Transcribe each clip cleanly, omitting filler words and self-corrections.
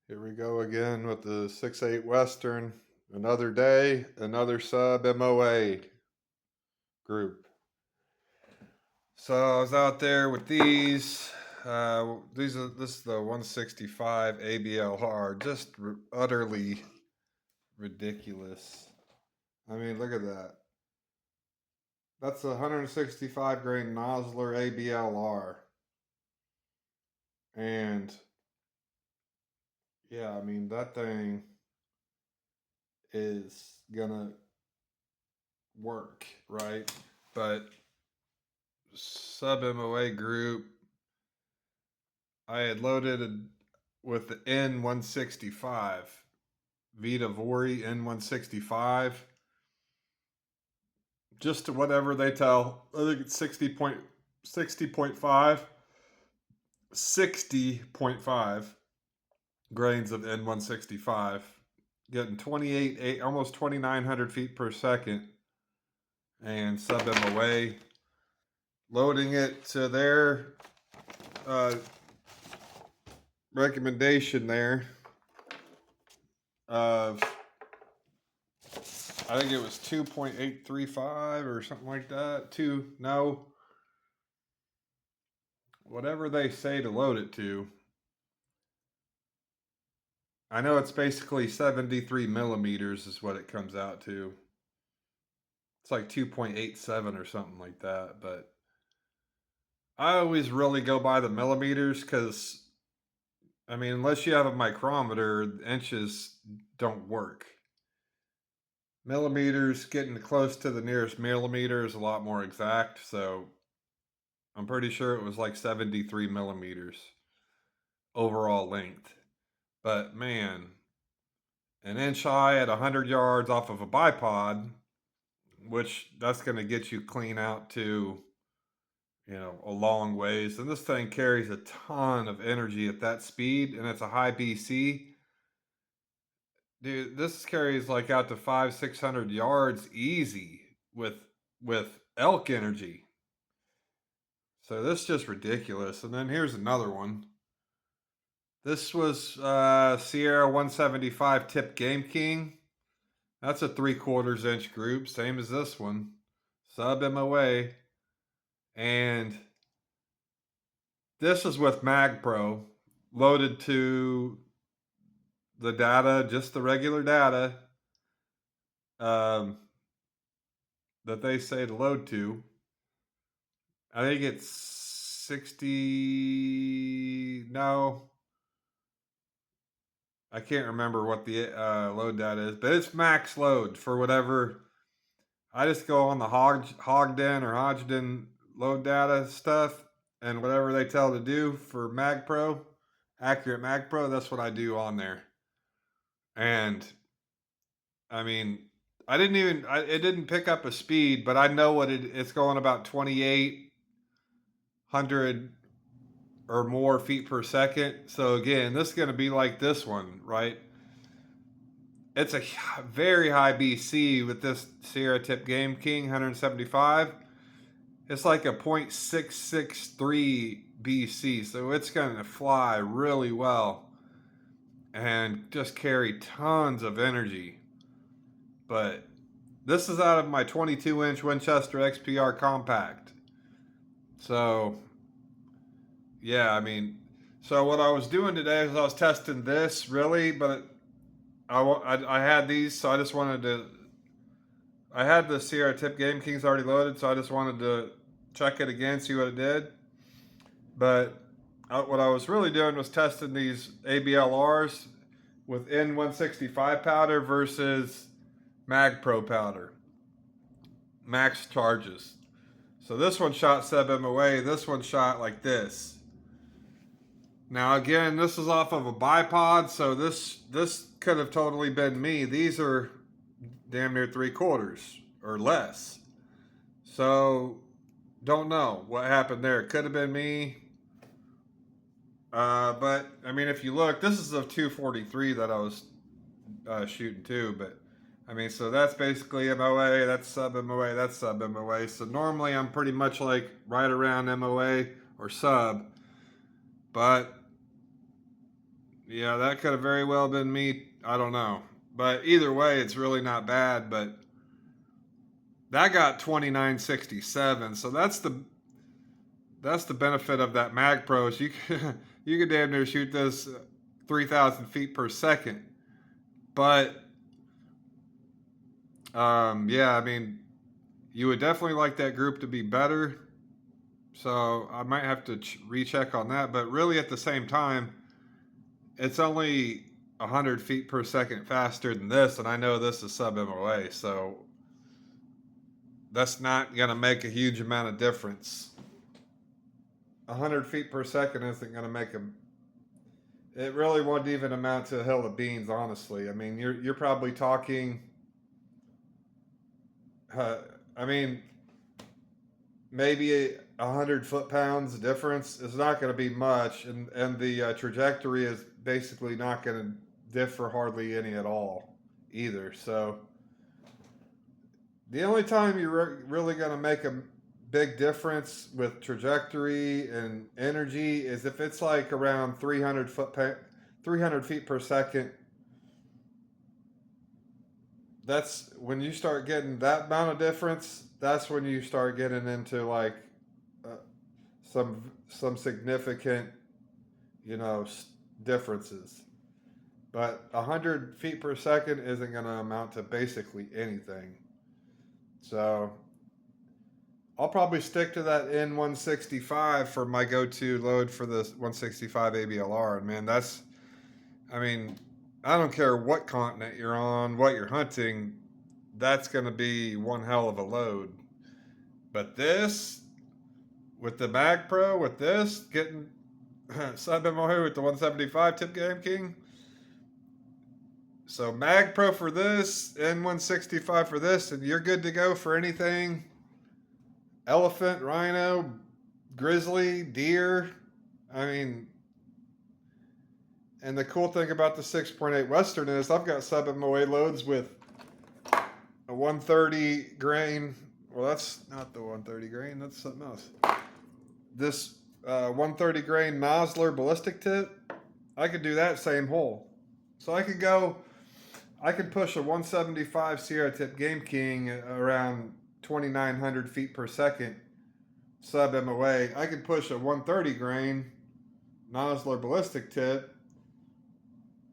Here we go again with the 6.8 Western. Another day, another sub MOA group. So I was out there with these. This is the 165 ABLR. Just utterly ridiculous. I mean, look at that. That's a 165 grain Nosler ABLR. And yeah, I mean, that thing is gonna work, right? But sub MOA group, I had loaded with the N165, Vita Vori N165, just to whatever they tell. I think it's 60.5 grains of N165, getting 28, almost 2,900 feet per second, and sub MOA, loading it to their recommendation there of, I think it was 2.835 or something like that. Whatever they say to load it to. I know it's basically 73 millimeters is what it comes out to. It's like 2.87 or something like that, but I always really go by the millimeters because, I mean, unless you have a micrometer, inches don't work. Millimeters, getting close to the nearest millimeter is a lot more exact, so I'm pretty sure it was like 73 millimeters overall length. But man, an inch high at 100 yards off of a bipod, which that's going to get you clean out to, a long ways. And this thing carries a ton of energy at that speed, and it's a high BC. Dude, this carries like out to 500-600 yards easy with elk energy. So this is just ridiculous. And then here's another one. This was Sierra 175 Tip Game King. That's a 3/4 inch group, same as this one. Sub MOA. And this is with Mag Pro, loaded to the data, just the regular data that they say to load to. I think it's 60. No, I can't remember what the load data is, but it's max load for whatever. I just go on the Hogden or Hodgden load data stuff, and whatever they tell to do for MagPro, accurate MagPro, that's what I do on there. And I mean, it didn't pick up a speed, but I know it's going about 2,800 or more feet per second. So again, this is going to be like this one, right? It's a very high BC with this Sierra Tip Game King 175. It's like a 0.663 BC, so it's going to fly really well and just carry tons of energy. But this is out of my 22-inch Winchester XPR Compact. So, yeah, I mean, so what I was doing today is I was testing this really, but I had these, so I just wanted to. I had the Sierra Tip Game Kings already loaded, so I just wanted to check it again, see what it did. But what I was really doing was testing these ABLRs with N165 powder versus Mag Pro powder, max charges. So this one shot sub MOA, this one shot like this. Now again, this is off of a bipod, so this could have totally been me. These are damn near 3/4 or less. So don't know what happened there. It could have been me. But I mean, if you look, this is a 243 that I was shooting too. But I mean, so that's basically MOA. That's sub MOA. That's sub MOA. So normally I'm pretty much like right around MOA or sub. But Yeah, that could have very well been me. I don't know. But either way, it's really not bad. But that got 2967. So that's the benefit of that Mag Pro. Is you can, you can damn near shoot this 3,000 feet per second. But yeah, I mean, you would definitely like that group to be better. So I might have to recheck on that. But really, at the same time, it's only 100 feet per second faster than this, and I know this is sub MOA, so that's not going to make a huge amount of difference. 100 feet per second isn't going to make a. It really won't even amount to a hill of beans, honestly. I mean, you're probably talking. I mean, maybe 100 foot-pounds difference is not going to be much, and the trajectory is basically not going to differ hardly any at all either. So the only time you're really going to make a big difference with trajectory and energy is if it's like around 300 feet per second. That's when you start getting that amount of difference. That's when you start getting into like uh, some significant, you know, differences. But 100 feet per second isn't going to amount to basically anything. So I'll probably stick to that N165 for my go-to load for the 165 ABLR. And man, I mean, I don't care what continent you're on, what you're hunting, that's going to be one hell of a load. But this, with the Mag Pro, with this, getting sub MOA with the 175 Tip Game King. So Mag Pro for this, N165 for this, and you're good to go for anything. Elephant, rhino, grizzly, deer. I mean, and the cool thing about the 6.8 Western is I've got sub MOA loads with a 130 grain. Well, that's not the 130 grain. That's something else. This 130 grain Nosler ballistic tip, I could do that same hole. So I could push a 175 Sierra tip Game King around 2,900 feet per second sub MOA. I could push a 130 grain Nosler ballistic tip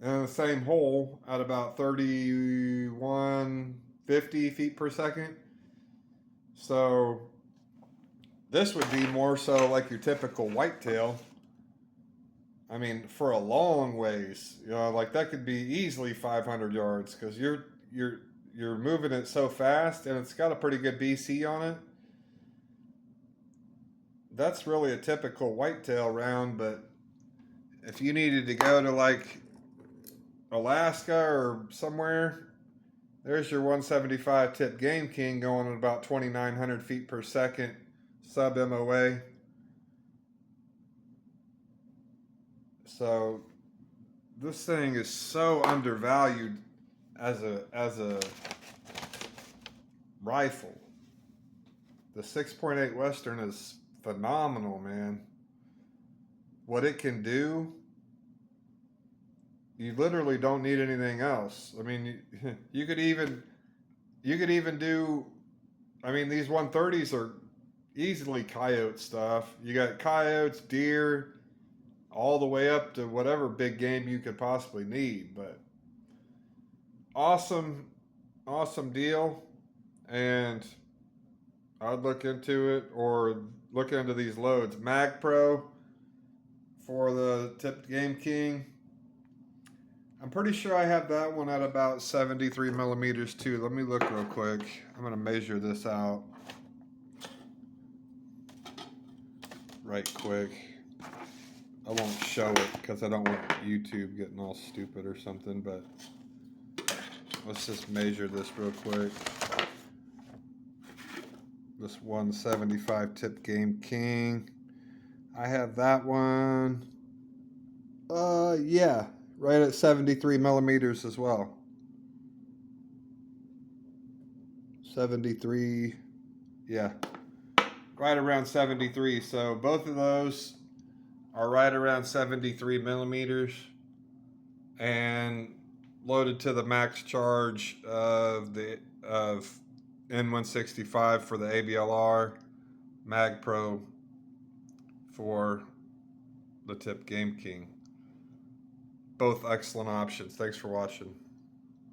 in the same hole at about 3,150 feet per second. So this would be more so like your typical whitetail. I mean, for a long ways, you know, like that could be easily 500 yards because you're moving it so fast, and it's got a pretty good BC on it. That's really a typical whitetail round, but if you needed to go to like Alaska or somewhere, there's your 175 tip Game King going at about 2,900 feet per second sub MOA. So this thing is so undervalued as a rifle. The 6.8 Western is phenomenal, man. What it can do, you literally don't need anything else. I mean, you could even do. I mean, these 130s are easily coyote stuff. You got coyotes, deer, all the way up to whatever big game you could possibly need. But awesome, awesome deal, and I'd look into it or look into these loads. Mag Pro for the tipped Game King. I'm pretty sure I have that one at about 73 millimeters too. Let me look real quick. I'm going to measure this out right quick. I won't show it because I don't want YouTube getting all stupid or something, but let's just measure this real quick. This 175 tip Game King. I have that one. Yeah, right at 73 millimeters as well. 73, yeah, right around 73. So both of those are right around 73 millimeters. and loaded to the max charge of N165 for the ABLR, Mag Pro for the Tip Game King. Both excellent options. Thanks for watching.